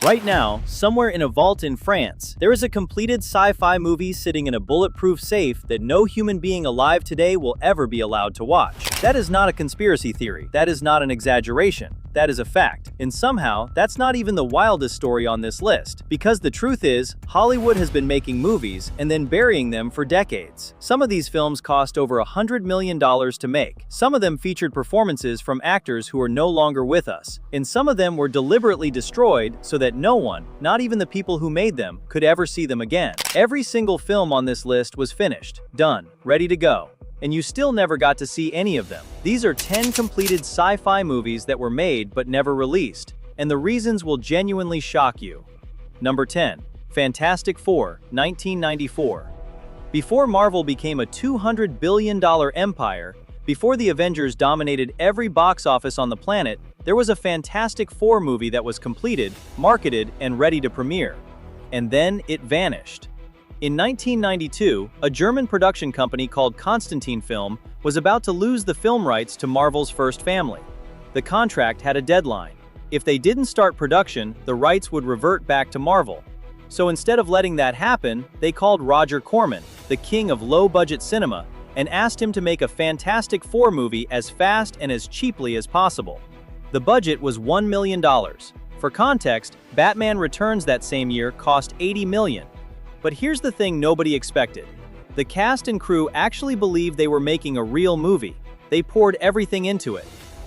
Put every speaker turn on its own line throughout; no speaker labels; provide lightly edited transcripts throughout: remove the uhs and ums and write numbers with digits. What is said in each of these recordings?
Right now, somewhere in a vault in France, there is a completed sci-fi movie sitting in a bulletproof safe that no human being alive today will ever be allowed to watch. That is not a conspiracy theory. That is not an exaggeration. That is a fact. And somehow, that's not even the wildest story on this list. Because the truth is, Hollywood has been making movies and then burying them for decades. Some of these films cost over $100 million to make. Some of them featured performances from actors who are no longer with us. And some of them were deliberately destroyed so that no one, not even the people who made them, could ever see them again. Every single film on this list was finished, done, ready to go. And you still never got to see any of them. These are 10 completed sci-fi movies that were made but never released, and the reasons will genuinely shock you. Number 10. Fantastic Four, 1994. Before Marvel became a $200 billion empire, before the Avengers dominated every box office on the planet, there was a Fantastic Four movie that was completed, marketed, and ready to premiere. And then it vanished. In 1992, a German production company called Constantine Film was about to lose the film rights to Marvel's first family. The contract had a deadline. If they didn't start production, the rights would revert back to Marvel. So instead of letting that happen, they called Roger Corman, the king of low-budget cinema, and asked him to make a Fantastic Four movie as fast and as cheaply as possible. The budget was $1 million. For context, Batman Returns that same year cost $80 million. But here's the thing nobody expected. The cast and crew actually believed they were making a real movie. They poured everything into it.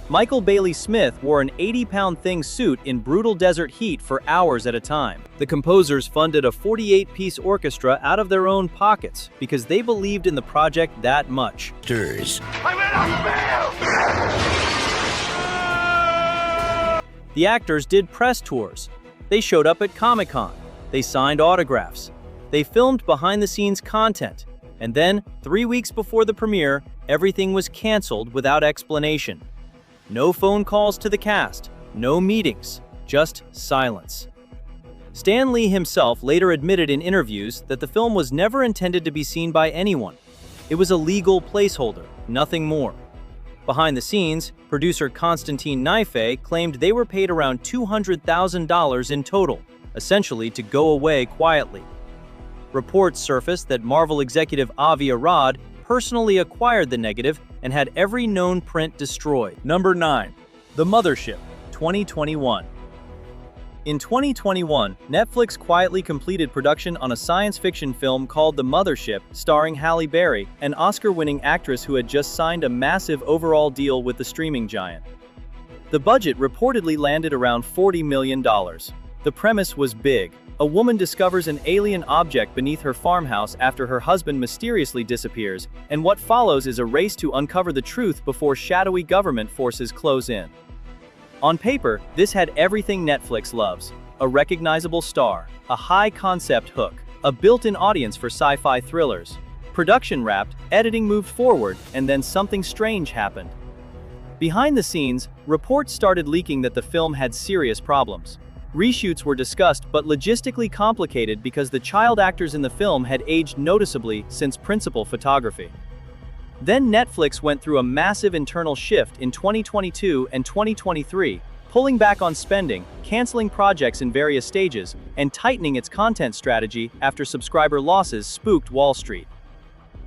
Michael Bailey Smith wore an 80-pound thing suit in brutal desert heat for hours at a time. The composers funded a 48-piece orchestra out of their own pockets because they believed in the project that much. The actors did press tours. They showed up at Comic-Con. They signed autographs. They filmed behind-the-scenes content. And then, 3 weeks before the premiere, everything was canceled without explanation. No phone calls to the cast, no meetings, just silence. Stan Lee himself later admitted in interviews that the film was never intended to be seen by anyone. It was a legal placeholder, nothing more. Behind the scenes, producer Constantine Naife claimed they were paid around $200,000 in total, essentially to go away quietly. Reports surfaced that Marvel executive Avi Arad personally acquired the negative and had every known print destroyed. Number 9. The Mothership, 2021. In 2021, Netflix quietly completed production on a science fiction film called The Mothership, starring Halle Berry, an Oscar-winning actress who had just signed a massive overall deal with the streaming giant. The budget reportedly landed around $40 million. The premise was big. A woman discovers an alien object beneath her farmhouse after her husband mysteriously disappears, and what follows is a race to uncover the truth before shadowy government forces close in. On paper, this had everything Netflix loves: a recognizable star, a high-concept hook, a built-in audience for sci-fi thrillers. Production wrapped, editing moved forward, and then something strange happened. Behind the scenes, reports started leaking that the film had serious problems. Reshoots were discussed but logistically complicated because the child actors in the film had aged noticeably since principal photography. Then Netflix went through a massive internal shift in 2022 and 2023, pulling back on spending, canceling projects in various stages, and tightening its content strategy after subscriber losses spooked Wall Street.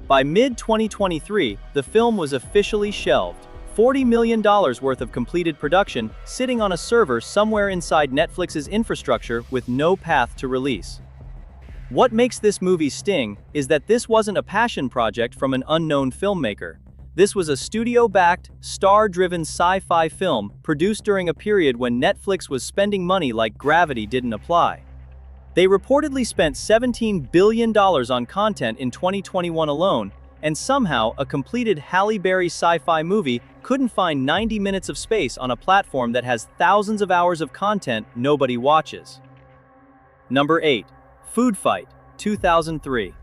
By mid-2023, the film was officially shelved. $40 million worth of completed production sitting on a server somewhere inside Netflix's infrastructure with no path to release. What makes this movie sting is that this wasn't a passion project from an unknown filmmaker. This was a studio-backed, star-driven sci-fi film produced during a period when Netflix was spending money like gravity didn't apply. They reportedly spent $17 billion on content in 2021 alone, and somehow a completed Halle Berry sci-fi movie couldn't find 90 minutes of space on a platform that has thousands of hours of content nobody watches. Number 8. Food Fight, 2003.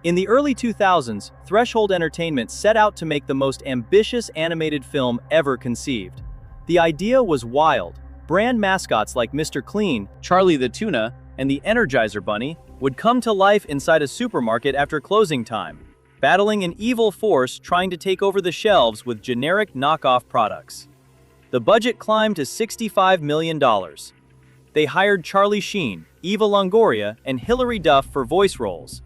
In the early 2000s, Threshold Entertainment set out to make the most ambitious animated film ever conceived. The idea was wild. Brand mascots like Mr. Clean, Charlie the Tuna, and the Energizer Bunny would come to life inside a supermarket after closing time, battling an evil force trying to take over the shelves with generic knockoff products. The budget climbed to $65 million. They hired Charlie Sheen, Eva Longoria, and Hilary Duff for voice roles.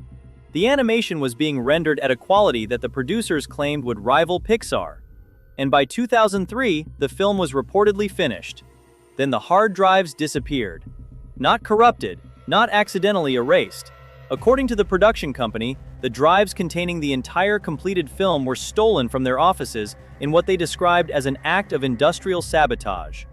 The animation was being rendered at a quality that the producers claimed would rival Pixar. And by 2003, the film was reportedly finished. Then the hard drives disappeared. Not corrupted, not accidentally erased. According to the production company, the drives containing the entire completed film were stolen from their offices in what they described as an act of industrial sabotage.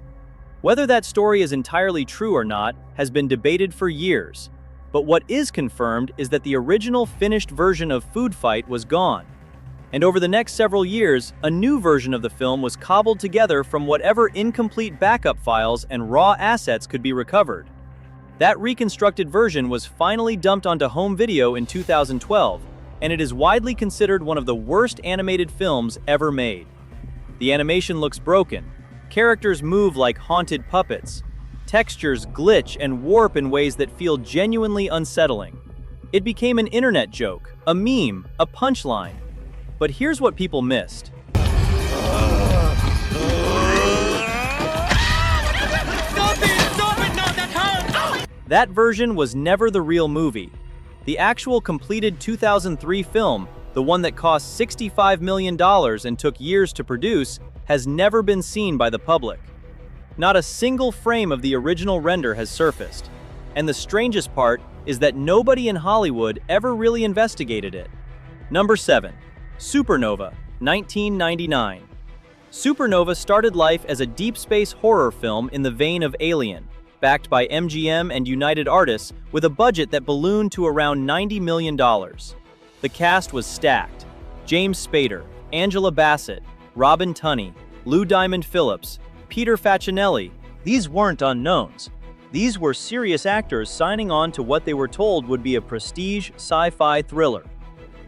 Whether that story is entirely true or not has been debated for years, but what is confirmed is that the original finished version of Food Fight was gone. And over the next several years, a new version of the film was cobbled together from whatever incomplete backup files and raw assets could be recovered. That reconstructed version was finally dumped onto home video in 2012, and it is widely considered one of the worst animated films ever made. The animation looks broken. Characters move like haunted puppets. Textures glitch and warp in ways that feel genuinely unsettling. It became an internet joke, a meme, a punchline. But here's what people missed. That version was never the real movie. The actual completed 2003 film, the one that cost $65 million and took years to produce, has never been seen by the public. Not a single frame of the original render has surfaced. And the strangest part is that nobody in Hollywood ever really investigated it. Number 7. Supernova, 1999. Supernova started life as a deep space horror film in the vein of Alien, backed by MGM and United Artists with a budget that ballooned to around $90 million. The cast was stacked. James Spader, Angela Bassett, Robin Tunney, Lou Diamond Phillips, Peter Facinelli. These weren't unknowns. These were serious actors signing on to what they were told would be a prestige sci-fi thriller.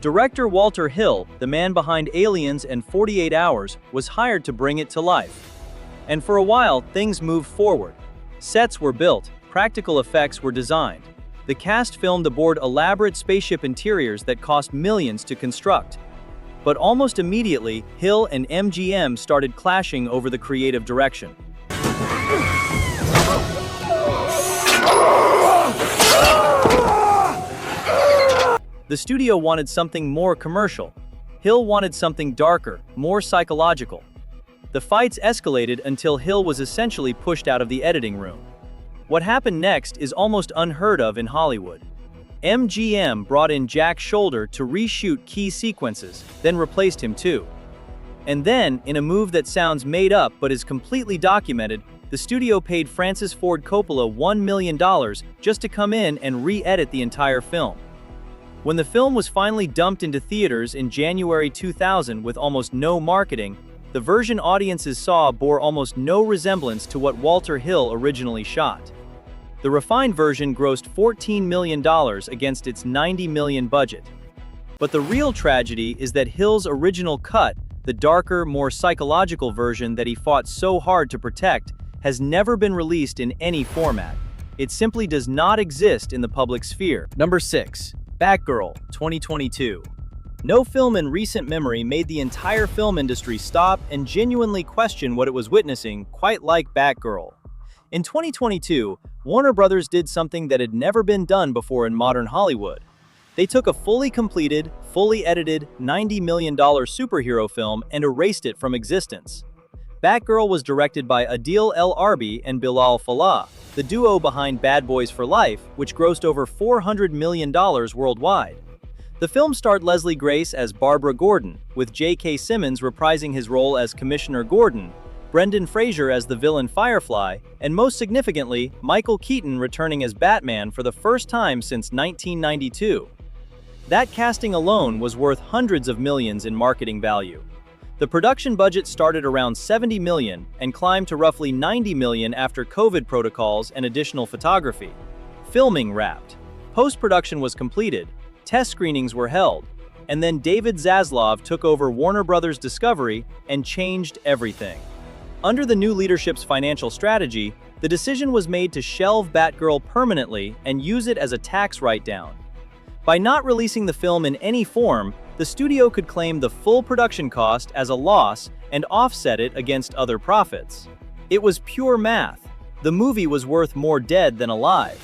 Director Walter Hill, the man behind Aliens and 48 Hours, was hired to bring it to life. And for a while, things moved forward. Sets were built, practical effects were designed. The cast filmed aboard elaborate spaceship interiors that cost millions to construct. But almost immediately, Hill and MGM started clashing over the creative direction. The studio wanted something more commercial. Hill wanted something darker, more psychological. The fights escalated until Hill was essentially pushed out of the editing room. What happened next is almost unheard of in Hollywood. MGM brought in Jack Shoulder to reshoot key sequences, then replaced him too. And then, in a move that sounds made up but is completely documented, the studio paid Francis Ford Coppola $1 million just to come in and re-edit the entire film. When the film was finally dumped into theaters in January 2000 with almost no marketing, the version audiences saw bore almost no resemblance to what Walter Hill originally shot. The refined version grossed $14 million against its $90 million budget. But the real tragedy is that Hill's original cut, the darker, more psychological version that he fought so hard to protect, has never been released in any format. It simply does not exist in the public sphere. Number 6. Batgirl, 2022. No film in recent memory made the entire film industry stop and genuinely question what it was witnessing, quite like Batgirl. In 2022, Warner Brothers did something that had never been done before in modern Hollywood. They took a fully completed, fully edited, $90 million superhero film and erased it from existence. Batgirl was directed by Adil El Arbi and Bilal Fallah, the duo behind Bad Boys for Life, which grossed over $400 million worldwide. The film starred Leslie Grace as Barbara Gordon, with J.K. Simmons reprising his role as Commissioner Gordon, Brendan Fraser as the villain Firefly, and most significantly, Michael Keaton returning as Batman for the first time since 1992. That casting alone was worth hundreds of millions in marketing value. The production budget started around $70 million and climbed to roughly $90 million after COVID protocols and additional photography. Filming wrapped. Post-production was completed, test screenings were held, and then David Zaslav took over Warner Brothers Discovery and changed everything. Under the new leadership's financial strategy, the decision was made to shelve Batgirl permanently and use it as a tax write-down. By not releasing the film in any form, the studio could claim the full production cost as a loss and offset it against other profits. It was pure math. The movie was worth more dead than alive.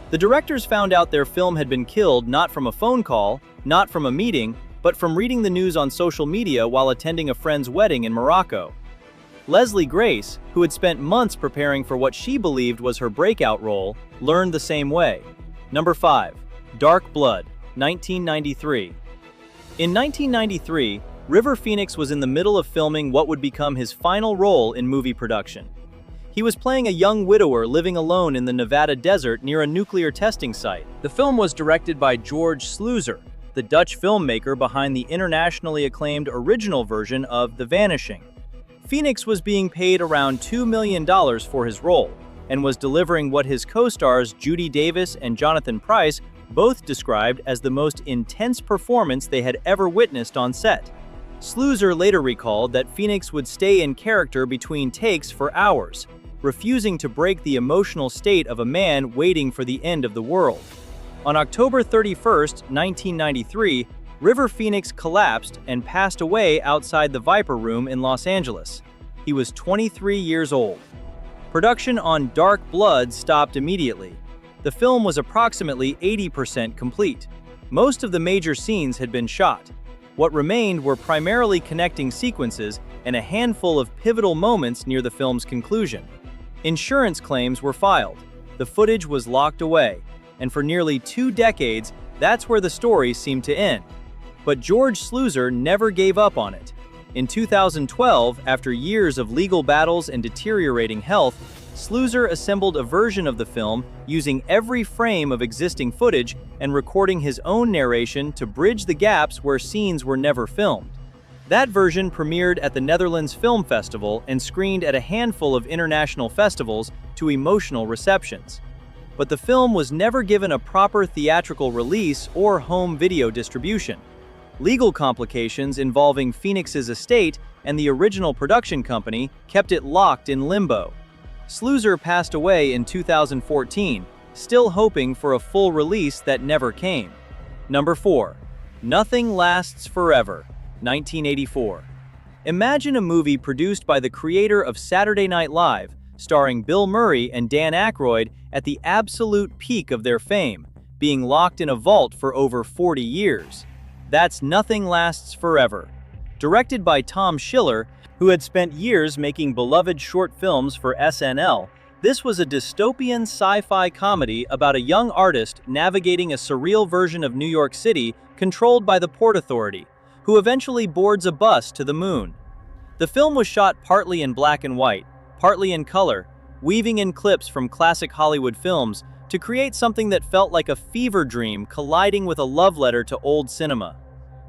The directors found out their film had been killed not from a phone call, not from a meeting, but from reading the news on social media while attending a friend's wedding in Morocco. Leslie Grace, who had spent months preparing for what she believed was her breakout role, learned the same way. Number 5. Dark Blood, 1993. In 1993, River Phoenix was in the middle of filming what would become his final role in movie production. He was playing a young widower living alone in the Nevada desert near a nuclear testing site. The film was directed by George Sluizer, the Dutch filmmaker behind the internationally acclaimed original version of The Vanishing. Phoenix was being paid around $2 million for his role, and was delivering what his co-stars Judy Davis and Jonathan Pryce both described as the most intense performance they had ever witnessed on set. Sluizer later recalled that Phoenix would stay in character between takes for hours, refusing to break the emotional state of a man waiting for the end of the world. On October 31, 1993, River Phoenix collapsed and passed away outside the Viper Room in Los Angeles. He was 23 years old. Production on Dark Blood stopped immediately. The film was approximately 80% complete. Most of the major scenes had been shot. What remained were primarily connecting sequences and a handful of pivotal moments near the film's conclusion. Insurance claims were filed. The footage was locked away, and for nearly 2 decades, that's where the story seemed to end. But George Sluizer never gave up on it. In 2012, after years of legal battles and deteriorating health, Sluizer assembled a version of the film using every frame of existing footage and recording his own narration to bridge the gaps where scenes were never filmed. That version premiered at the Netherlands Film Festival and screened at a handful of international festivals to emotional receptions. But the film was never given a proper theatrical release or home video distribution. Legal complications involving Phoenix's estate and the original production company kept it locked in limbo. Sluizer passed away in 2014, still hoping for a full release that never came. Number 4. Nothing Lasts Forever, 1984. Imagine a movie produced by the creator of Saturday Night Live, starring Bill Murray and Dan Aykroyd at the absolute peak of their fame, being locked in a vault for over 40 years. That's Nothing Lasts Forever. Directed by Tom Schiller, who had spent years making beloved short films for SNL, this was a dystopian sci-fi comedy about a young artist navigating a surreal version of New York City controlled by the Port Authority, who eventually boards a bus to the moon. The film was shot partly in black and white, partly in color, weaving in clips from classic Hollywood films to create something that felt like a fever dream colliding with a love letter to old cinema.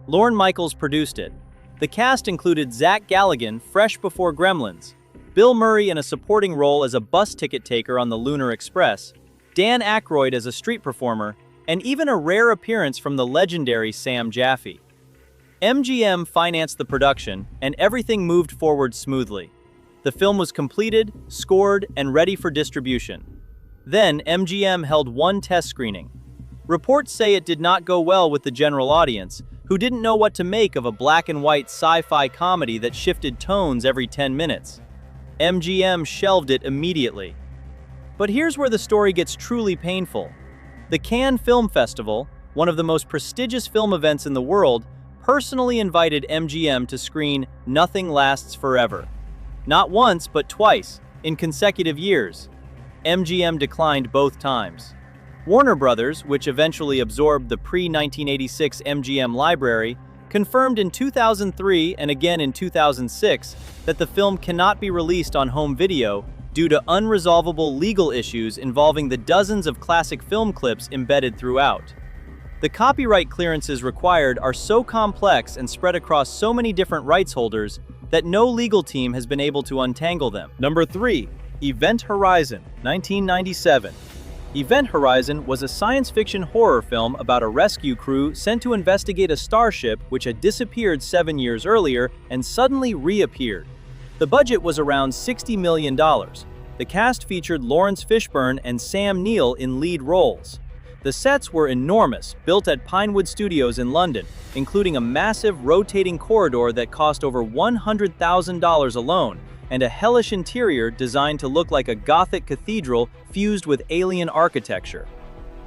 Lorne Michaels produced it. The cast included Zach Galligan, fresh before Gremlins, Bill Murray in a supporting role as a bus ticket taker on the Lunar Express, Dan Aykroyd as a street performer, and even a rare appearance from the legendary Sam Jaffe. MGM financed the production, and everything moved forward smoothly. The film was completed, scored, and ready for distribution. Then, MGM held one test screening. Reports say it did not go well with the general audience, who didn't know what to make of a black and white sci-fi comedy that shifted tones every 10 minutes. MGM shelved it immediately. But here's where the story gets truly painful. The Cannes Film Festival, one of the most prestigious film events in the world, personally invited MGM to screen Nothing Lasts Forever. Not once, but twice, in consecutive years. MGM declined both times. Warner Brothers, which eventually absorbed the pre-1986 MGM library, confirmed in 2003 and again in 2006 that the film cannot be released on home video due to unresolvable legal issues involving the dozens of classic film clips embedded throughout. The copyright clearances required are so complex and spread across so many different rights holders that no legal team has been able to untangle them. Number 3. Event Horizon, 1997. Event Horizon was a science fiction horror film about a rescue crew sent to investigate a starship which had disappeared 7 years earlier and suddenly reappeared. The budget was around $60 million. The cast featured Lawrence Fishburne and Sam Neill in lead roles. The sets were enormous, built at Pinewood Studios in London, including a massive rotating corridor that cost over $100,000 alone, and a hellish interior designed to look like a Gothic cathedral fused with alien architecture.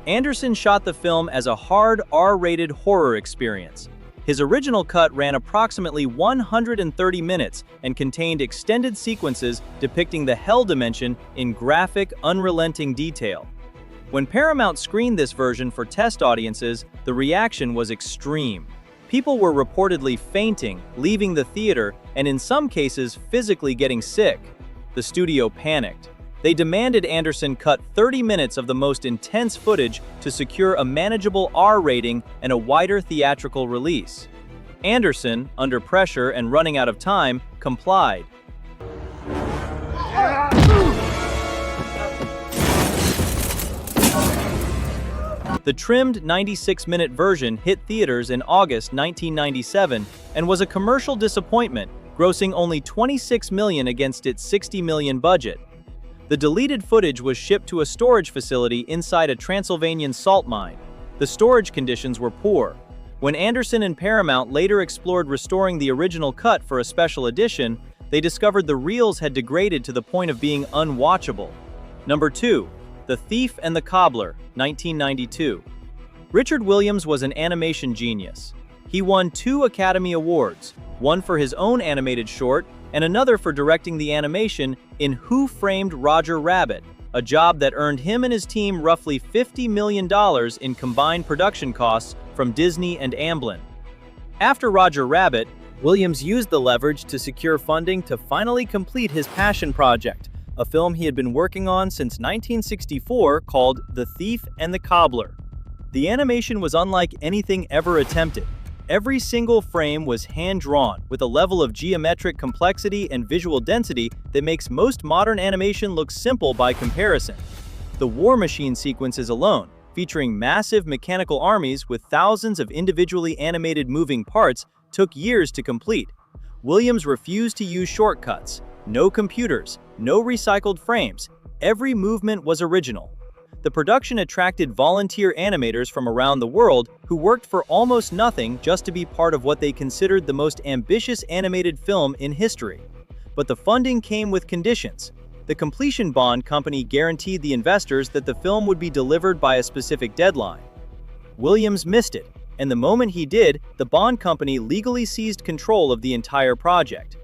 Anderson shot the film as a hard R-rated horror experience. His original cut ran approximately 130 minutes and contained extended sequences depicting the hell dimension in graphic, unrelenting detail. When Paramount screened this version for test audiences, the reaction was extreme. People were reportedly fainting, leaving the theater, and in some cases physically getting sick. The studio panicked. They demanded Anderson cut 30 minutes of the most intense footage to secure a manageable R rating and a wider theatrical release. Anderson, under pressure and running out of time, complied. The trimmed 96-minute version hit theaters in August 1997 and was a commercial disappointment, grossing only $26 million against its $60 million budget. The deleted footage was shipped to a storage facility inside a Transylvanian salt mine. The storage conditions were poor. When Anderson and Paramount later explored restoring the original cut for a special edition, they discovered the reels had degraded to the point of being unwatchable. Number 2. The Thief and the Cobbler, 1992. Richard Williams was an animation genius. He won 2 Academy Awards, one for his own animated short and another for directing the animation in Who Framed Roger Rabbit, a job that earned him and his team roughly $50 million in combined production costs from Disney and Amblin. After Roger Rabbit, Williams used the leverage to secure funding to finally complete his passion project, a film he had been working on since 1964 called The Thief and the Cobbler. The animation was unlike anything ever attempted. Every single frame was hand-drawn, with a level of geometric complexity and visual density that makes most modern animation look simple by comparison. The War Machine sequences alone, featuring massive mechanical armies with thousands of individually animated moving parts, took years to complete. Williams refused to use shortcuts. No computers, no recycled frames. Every movement was original. The production attracted volunteer animators from around the world who worked for almost nothing just to be part of what they considered the most ambitious animated film in history. But the funding came with conditions. The completion bond company guaranteed the investors that the film would be delivered by a specific deadline. Williams missed it, and the moment he did, the bond company legally seized control of the entire project.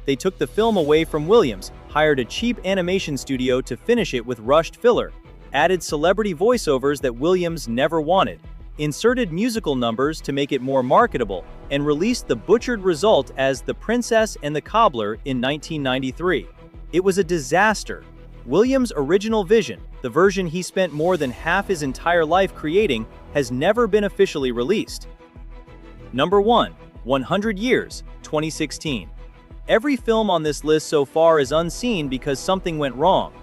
They took the film away from Williams, hired a cheap animation studio to finish it with rushed filler, added celebrity voiceovers that Williams never wanted, inserted musical numbers to make it more marketable, and released the butchered result as The Princess and the Cobbler in 1993. It was a disaster. Williams' original vision, the version he spent more than half his entire life creating, has never been officially released. Number 1. 100 Years, 2016. Every film on this list so far is unseen because something went wrong.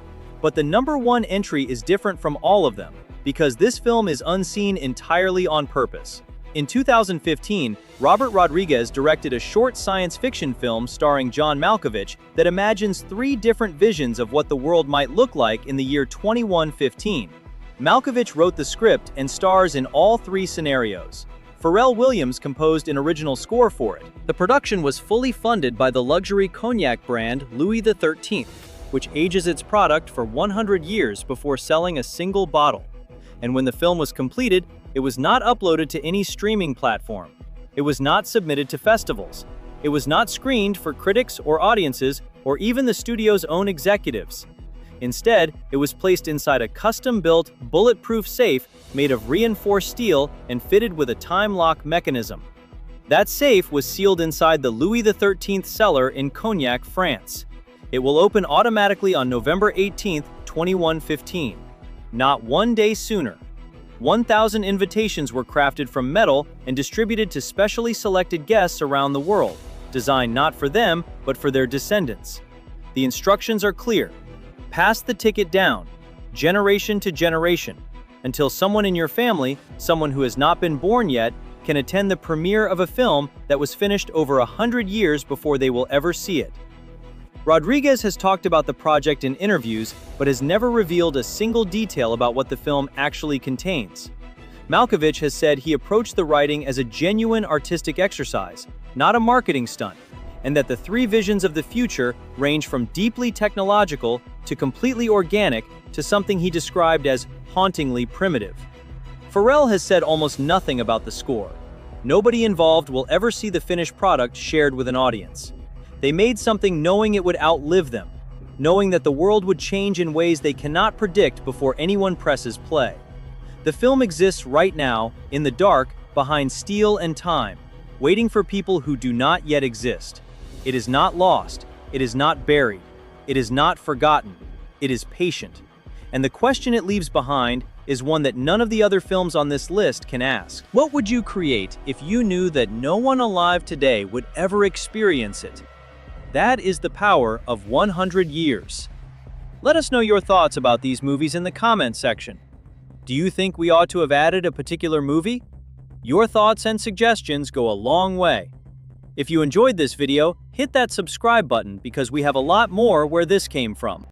But the number 1 entry is different from all of them, because this film is unseen entirely on purpose. In 2015, Robert Rodriguez directed a short science fiction film starring John Malkovich that imagines 3 different visions of what the world might look like in the year 2115. Malkovich wrote the script and stars in all 3 scenarios. Pharrell Williams composed an original score for it. The production was fully funded by the luxury cognac brand Louis XIII, which ages its product for 100 years before selling a single bottle. And when the film was completed, it was not uploaded to any streaming platform. It was not submitted to festivals. It was not screened for critics or audiences or even the studio's own executives. Instead, it was placed inside a custom-built, bulletproof safe made of reinforced steel and fitted with a time lock mechanism. That safe was sealed inside the Louis XIII cellar in Cognac, France. It will open automatically on November 18, 2115. Not one day sooner. 1,000 invitations were crafted from metal and distributed to specially selected guests around the world, designed not for them, but for their descendants. The instructions are clear. Pass the ticket down, generation to generation, until someone in your family, someone who has not been born yet, can attend the premiere of a film that was finished over 100 years before they will ever see it. Rodriguez has talked about the project in interviews, but has never revealed a single detail about what the film actually contains. Malkovich has said he approached the writing as a genuine artistic exercise, not a marketing stunt, and that the three visions of the future range from deeply technological to completely organic to something he described as hauntingly primitive. Pharrell has said almost nothing about the score. Nobody involved will ever see the finished product shared with an audience. They made something knowing it would outlive them, knowing that the world would change in ways they cannot predict before anyone presses play. The film exists right now, in the dark, behind steel and time, waiting for people who do not yet exist. It is not lost, it is not buried, it is not forgotten, it is patient. And the question it leaves behind is one that none of the other films on this list can ask. What would you create if you knew that no one alive today would ever experience it? That is the power of 100 years. Let us know your thoughts about these movies in the comments section. Do you think we ought to have added a particular movie? Your thoughts and suggestions go a long way. If you enjoyed this video, hit that subscribe button because we have a lot more where this came from.